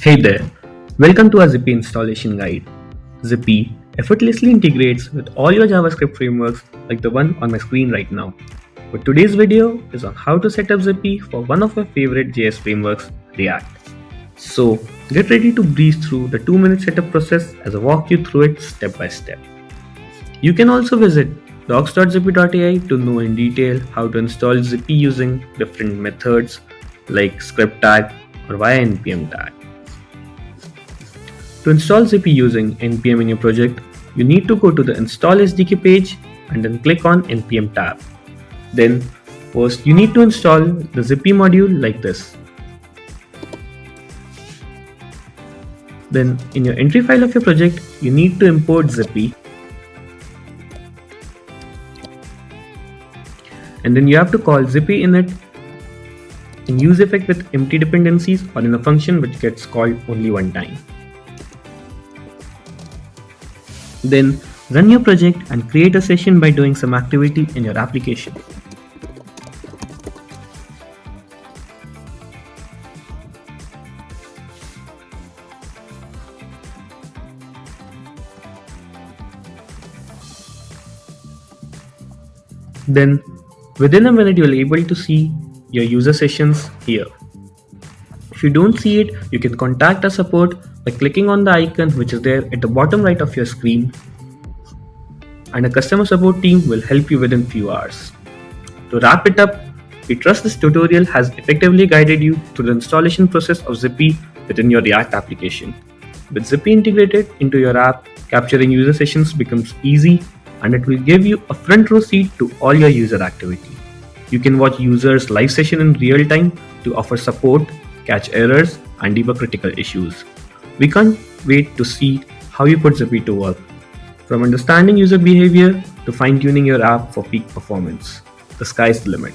Hey there, welcome to our Zipy installation guide. Zipy effortlessly integrates with all your JavaScript frameworks like the one on my screen right now. But today's video is on how to set up Zipy for one of my favorite JS frameworks, React. So get ready to breeze through the 2-minute setup process as I walk you through it step by step. You can also visit docs.zipy.ai to know in detail how to install Zipy using different methods like script tag or via NPM tag. To install Zipy using NPM in your project, you need to go to the Install SDK page and then click on NPM tab. Then, first you need to install the Zipy module like this. Then, in your entry file of your project, you need to import Zipy. And then you have to call Zipy init in use effect with empty dependencies or in a function which gets called only one time. Then run your project and create a session by doing some activity in your application. Then within a minute you'll be able to see your user sessions here. If you don't see it, you can contact our support by clicking on the icon which is there at the bottom right of your screen, and a customer support team will help you within few hours. To wrap it up, we trust this tutorial has effectively guided you through the installation process of Zipy within your React application. With Zipy integrated into your app, capturing user sessions becomes easy and it will give you a front row seat to all your user activity. You can watch users' live session in real time to offer support, catch errors, and debug critical issues. We can't wait to see how you put Zipy to work. From understanding user behavior to fine-tuning your app for peak performance, the sky's the limit.